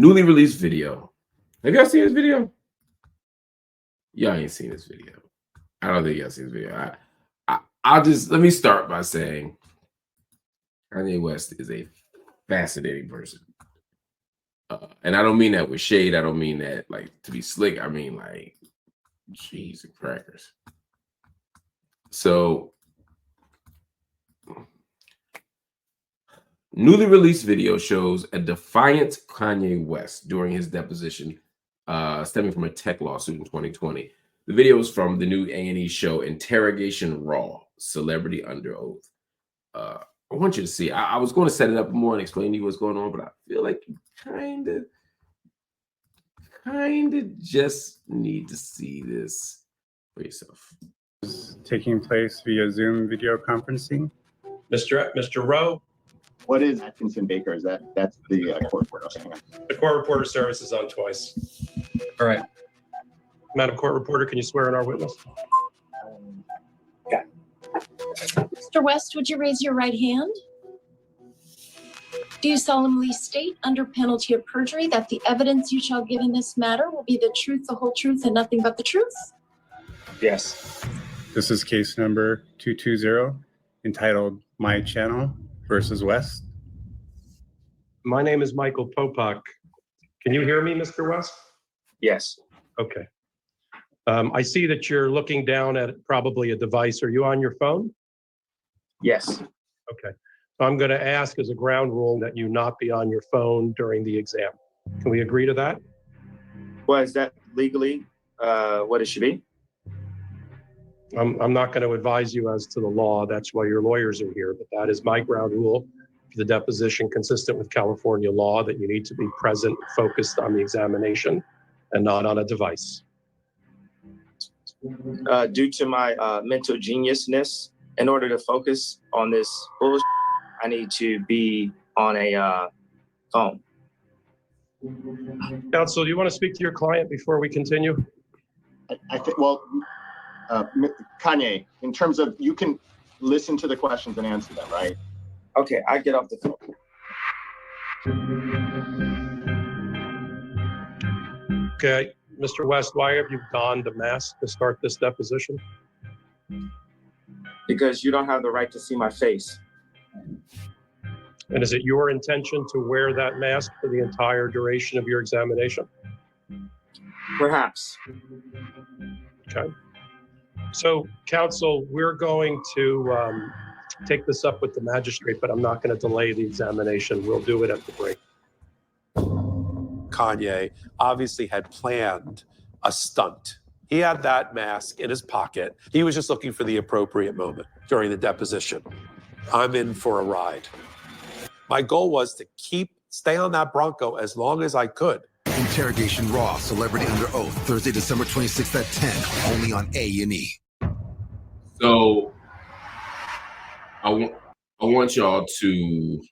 Newly released video. Have y'all seen this video? Y'all ain't seen this video. I don't think y'all seen this video. I'll just let me start by saying Kanye West is a fascinating person. And I don't mean that with shade. I don't mean that like to be slick. I mean like, cheese and crackers. So, newly released video shows a defiant Kanye West during his deposition, stemming from a tech lawsuit in 2020. The video is from the new A&E show Interrogation Raw, Celebrity Under Oath. I want you to see. I was going to set it up more and explain to you what's going on, but I feel like you kind of just need to see this for yourself. Taking place via Zoom video conferencing. Mr. Rowe. What is Atkinson Baker? Is that's the court reporter? The court reporter service is on twice. All right. Madam Court Reporter, can you swear in our witness? Yeah. Mr. West, would you raise your right hand? Do you solemnly state under penalty of perjury that the evidence you shall give in this matter will be the truth, the whole truth, and nothing but the truth? Yes. This is case number 220, entitled My Channel versus West. My name is Michael Popak. Can you hear me, Mr. West? Yes. Okay. I see that you're looking down at probably a device. Are you on your phone? Yes. Okay. So I'm going to ask as a ground rule that you not be on your phone during the exam. Can we agree to that? Well, is that legally what it should be? I'm not going to advise you as to the law. That's why your lawyers are here. But that is my ground rule for the deposition, consistent with California law, that you need to be present, focused on the examination, and not on a device. Due to my mental geniusness, in order to focus on this bullshit, I need to be on a phone. Counsel, do you want to speak to your client before we continue? I think, well, Kanye, in terms of, you can listen to the questions and answer them, right? Okay, I get off the phone. Okay, Mr. West, why have you donned a mask to start this deposition? Because you don't have the right to see my face. And is it your intention to wear that mask for the entire duration of your examination? Perhaps. Okay. So, counsel, we're going to take this up with the magistrate, but I'm not going to delay the examination. We'll do it at the break. Kanye obviously had planned a stunt. He had that mask in his pocket. He was just looking for the appropriate moment during the deposition. I'm in for a ride. My goal was to stay on that Bronco as long as I could. Interrogation Raw, Celebrity Under Oath, Thursday, December 26th at 10, only on A&E. So I want y'all to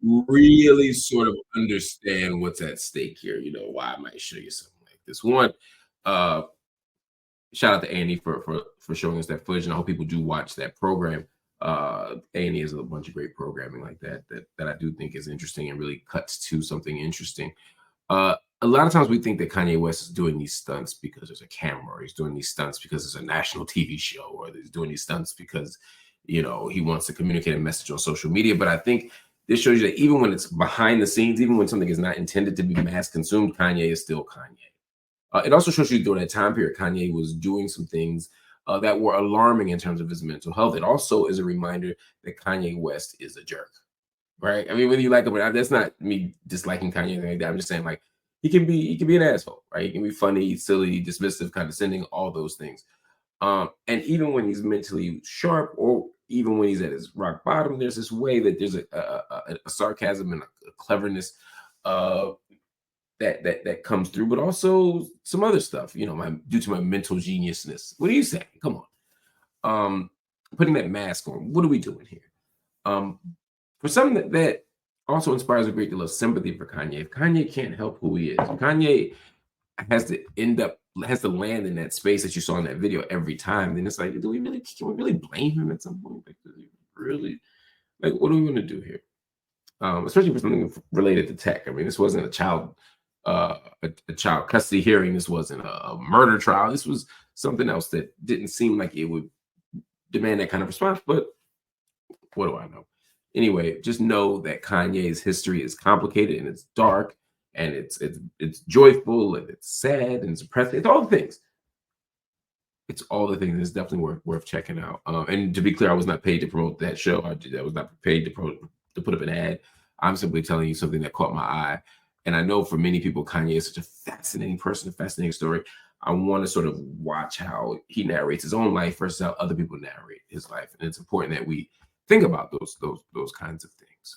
really sort of understand what's at stake here. You know, why I might show you something like this. One, shout out to A&E for showing us that footage, and I hope people do watch that program. A&E is a bunch of great programming like that I do think is interesting and really cuts to something interesting. A lot of times we think that Kanye West is doing these stunts because there's a camera, or he's doing these stunts because there's a national TV show, or he's doing these stunts because, you know, he wants to communicate a message on social media. But I think this shows you that even when it's behind the scenes, even when something is not intended to be mass consumed, Kanye is still Kanye. It also shows you during that time period, Kanye was doing some things that were alarming in terms of his mental health. It also is a reminder that Kanye West is a jerk, right? I mean, whether you like him or not, that's not me disliking Kanye or anything like that. I'm just saying, like, he can be an asshole, right? He can be funny, silly, dismissive, condescending, all those things. And even when he's mentally sharp, or even when he's at his rock bottom, there's this way that there's a sarcasm and a cleverness that comes through, but also some other stuff, you know, due to my mental geniusness. What are you saying? Come on. Putting that mask on. What are we doing here? For something that also inspires a great deal of sympathy for Kanye. If Kanye can't help who he is, Kanye has to land in that space that you saw in that video every time, then it's like, can we really blame him at some point? Like, really, like, what are we going to do here? especially for something related to tech. I mean, this wasn't a child custody hearing. This wasn't a murder trial. This was something else that didn't seem like it would demand that kind of response. But what do I know? Anyway, just know that Kanye's history is complicated and it's dark and it's joyful and it's sad and it's depressing. It's all the things. It's all the things. It's definitely worth checking out. And to be clear, I was not paid to promote that show. I was not paid to put up an ad. I'm simply telling you something that caught my eye. And I know for many people, Kanye is such a fascinating person, a fascinating story. I want to sort of watch how he narrates his own life versus how other people narrate his life. And it's important that we think about those kinds of things.